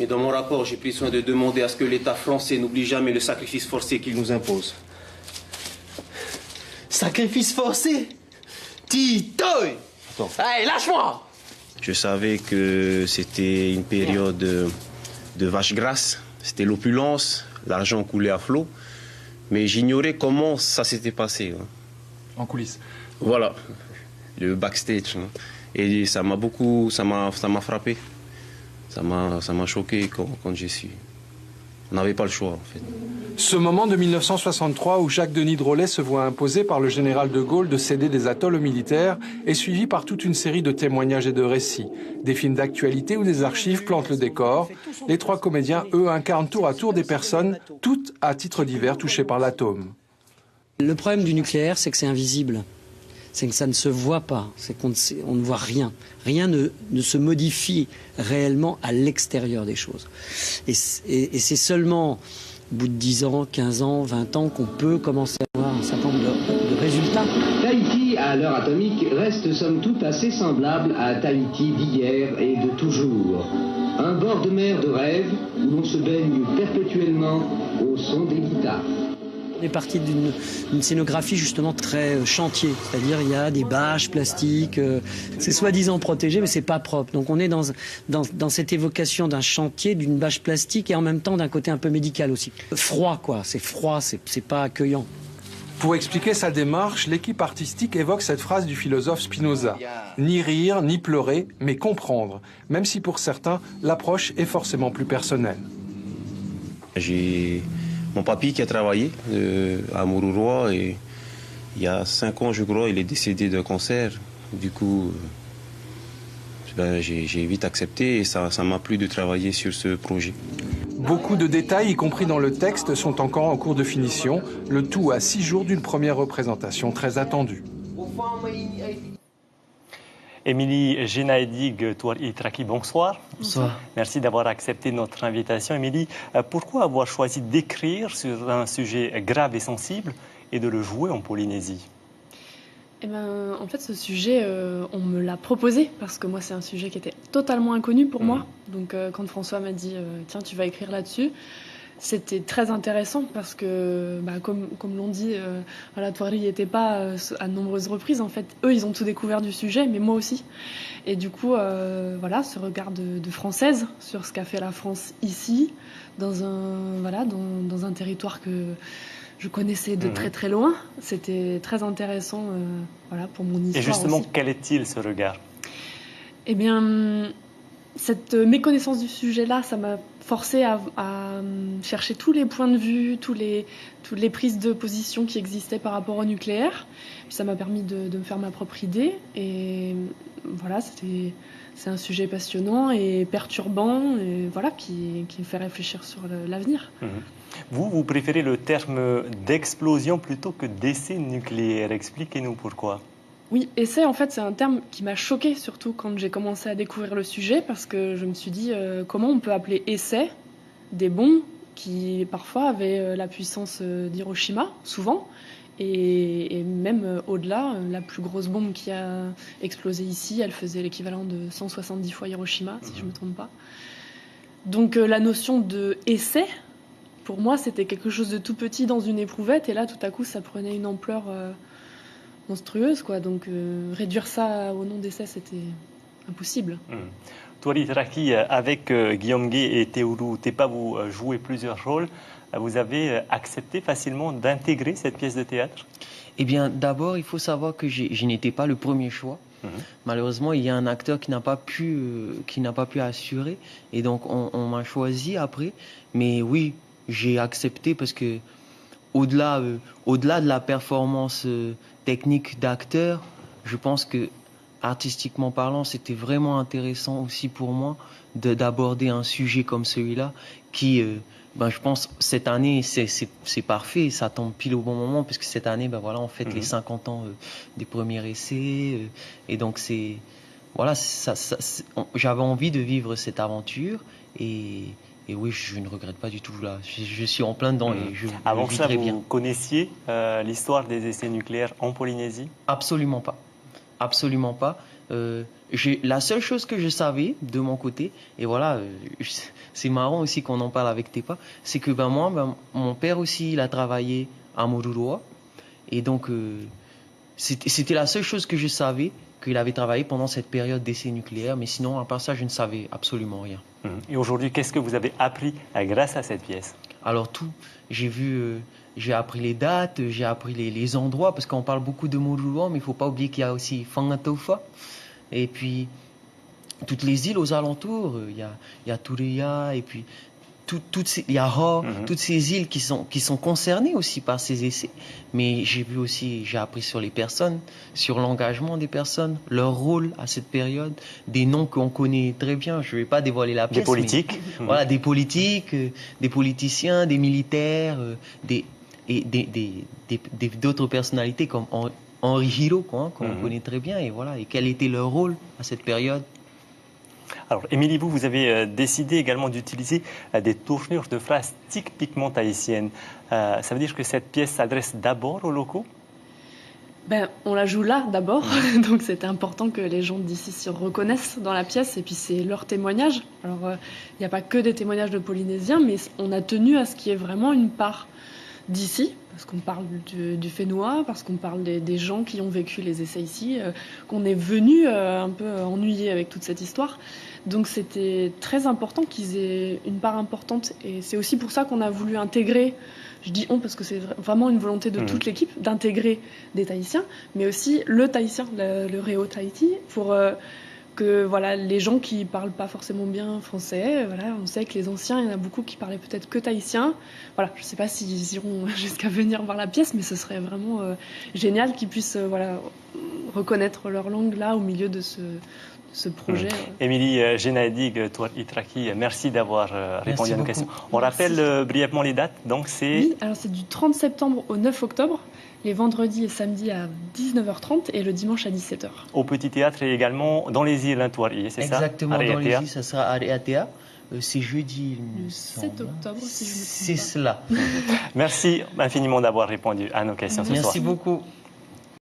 Mais dans mon rapport, j'ai pris soin de demander à ce que l'État français n'oublie jamais le sacrifice forcé qu'il nous impose. Sacrifice forcé? Titoy! Attends. Allez, lâche-moi! Je savais que c'était une période de vache grasse. C'était l'opulence, l'argent coulait à flot. Mais j'ignorais comment ça s'était passé. En coulisses. Voilà, le backstage. Et ça m'a beaucoup, ça m'a frappé. Ça m'a choqué quand j'y suis. On n'avait pas le choix, en fait. Ce moment de 1963 où Jacques-Denis Drolet se voit imposer par le général de Gaulle de céder des atolls aux militaires est suivi par toute une série de témoignages et de récits. Des films d'actualité ou des archives plantent le décor. Les trois comédiens, eux, incarnent tour à tour des personnes, toutes à titre divers, touchées par l'atome. Le problème du nucléaire, c'est que c'est invisible. C'est que ça ne se voit pas, c'est qu'on ne voit rien. Rien ne se modifie réellement à l'extérieur des choses. Et c'est seulement au bout de 10 ans, 15 ans, 20 ans qu'on peut commencer à avoir un certain nombre de résultats. Tahiti, à l'heure atomique, reste somme toute assez semblable à Tahiti d'hier et de toujours. Un bord de mer de rêve où l'on se baigne perpétuellement au son des guitares. On est parti d'une scénographie justement très chantier, c'est-à-dire il y a des bâches plastiques, c'est soi-disant protégé mais c'est pas propre. Donc on est dans cette évocation d'un chantier, d'une bâche plastique et en même temps d'un côté un peu médical aussi. Froid quoi, c'est froid, c'est pas accueillant. Pour expliquer sa démarche, l'équipe artistique évoque cette phrase du philosophe Spinoza. Ni rire, ni pleurer, mais comprendre, même si pour certains, l'approche est forcément plus personnelle. J'ai mon papy qui a travaillé à Mururoa et il y a 5 ans, je crois, il est décédé d'un cancer. Du coup, j'ai vite accepté et ça m'a plu de travailler sur ce projet. Beaucoup de détails, y compris dans le texte, sont encore en cours de finition. Le tout à 6 jours d'une première représentation très attendue. Émilie Genaedig Touari-Traki, bonsoir. Bonsoir. Merci d'avoir accepté notre invitation. Émilie, pourquoi avoir choisi d'écrire sur un sujet grave et sensible et de le jouer en Polynésie? Eh ben, en fait, ce sujet, on me l'a proposé parce que moi, c'est un sujet qui était totalement inconnu pour moi. Donc, quand François m'a dit « Tiens, tu vas écrire là-dessus », c'était très intéressant parce que, comme l'ont dit, voilà, Touari n'y était pas à de nombreuses reprises. En fait, eux, ils ont tout découvert du sujet, mais moi aussi. Et du coup, voilà, ce regard de Française sur ce qu'a fait la France ici, dans un territoire que je connaissais de très très loin. C'était très intéressant, voilà, pour mon histoire. Et justement, aussi. quel est-il ce regard? Eh bien, cette méconnaissance du sujet-là, ça m'a forcé à chercher tous les points de vue, toutes les prises de position qui existaient par rapport au nucléaire. Puis ça m'a permis de me faire ma propre idée. Et voilà, c'est un sujet passionnant et perturbant, et voilà, qui me fait réfléchir sur l'avenir. Vous préférez le terme d'explosion plutôt que d'essai nucléaire. Expliquez-nous pourquoi. Oui, essai, en fait, c'est un terme qui m'a choquée, surtout quand j'ai commencé à découvrir le sujet, parce que je me suis dit, comment on peut appeler essai des bombes qui, parfois, avaient la puissance d'Hiroshima, souvent, et même au-delà, la plus grosse bombe qui a explosé ici, elle faisait l'équivalent de 170 fois Hiroshima, si je ne me trompe pas. Donc, la notion de essai, pour moi, c'était quelque chose de tout petit dans une éprouvette, et là, tout à coup, ça prenait une ampleur monstrueuse, quoi. Donc réduire ça au nom d'essai, c'était impossible. Touari-Traki, avec Guillaume Gay et Teuru Tepa, vous jouez plusieurs rôles. Vous avez accepté facilement d'intégrer cette pièce de théâtre? Eh bien, d'abord, il faut savoir que je n'étais pas le premier choix. Malheureusement, il y a un acteur qui n'a pas pu assurer, et donc on m'a choisi après. Mais oui, j'ai accepté parce que au-delà de la performance technique d'acteur, je pense que artistiquement parlant, c'était vraiment intéressant aussi pour moi d'aborder un sujet comme celui-là qui, je pense, cette année, c'est parfait, ça tombe pile au bon moment, parce que cette année, voilà, on fête les 50 ans des premiers essais, et donc voilà, j'avais envie de vivre cette aventure, et oui, je ne regrette pas du tout, là. Je suis en plein dedans et je Avant vis ça, très bien. vous connaissiez l'histoire des essais nucléaires en Polynésie? Absolument pas. absolument pas. La seule chose que je savais de mon côté, et voilà, c'est marrant aussi qu'on en parle avec Tepa, c'est que mon père aussi, il a travaillé à Moruroa. Et donc, c'était la seule chose que je savais, qu'il avait travaillé pendant cette période d'essai nucléaire. Mais sinon, à part ça, je ne savais absolument rien. Et aujourd'hui, qu'est-ce que vous avez appris grâce à cette pièce? Alors tout, j'ai appris les dates, j'ai appris les endroits, parce qu'on parle beaucoup de Moruroa, mais il ne faut pas oublier qu'il y a aussi Fangatofa. Et puis, toutes les îles aux alentours, il y a Tureia, et puis il y a Ho, toutes ces îles qui sont concernées aussi par ces essais. Mais j'ai appris sur les personnes, sur l'engagement des personnes, leur rôle à cette période, des noms qu'on connaît très bien. Je ne vais pas dévoiler la pièce. Des politiques. Voilà, des politiques, des politiciens, des militaires, d'autres personnalités comme Henri Giraud, qu'on connaît très bien. Et voilà, et quel était leur rôle à cette période. Alors, Émilie, vous avez décidé également d'utiliser des tournures de phrases typiquement tahitiennes. Ça veut dire que cette pièce s'adresse d'abord aux locaux? On la joue là d'abord, donc c'était important que les gens d'ici se reconnaissent dans la pièce, et puis c'est leur témoignage. Alors, il n'y a pas que des témoignages de Polynésiens, mais on a tenu à ce qu'il y ait vraiment une part d'ici, parce qu'on parle du Fénois, parce qu'on parle des gens qui ont vécu les essais ici, qu'on est venu un peu ennuyé avec toute cette histoire. Donc c'était très important qu'ils aient une part importante, et c'est aussi pour ça qu'on a voulu intégrer, je dis on parce que c'est vraiment une volonté de toute l'équipe, d'intégrer des Tahitiens, mais aussi le Tahitien, le Réo Tahiti, pour que voilà, les gens qui parlent pas forcément bien français, voilà, on sait que les anciens, il y en a beaucoup qui parlaient peut-être que tahitien. Voilà, je sais pas s'ils iront jusqu'à venir voir la pièce, mais ce serait vraiment génial qu'ils puissent reconnaître leur langue là au milieu de ce projet. Émilie Genadig, Tuar Itraki, merci d'avoir répondu à nos questions. On rappelle brièvement les dates, donc c'est... Oui, alors c'est du 30 septembre au 9 octobre, les vendredis et samedis à 19h30 et le dimanche à 17h. Au Petit Théâtre et également dans les îles, Tuari, c'est ça? Exactement, dans les îles, ça sera à Areatea. C'est jeudi, le 7 octobre, si je me trompe pas. C'est cela. Merci infiniment d'avoir répondu à nos questions ce soir. Merci beaucoup.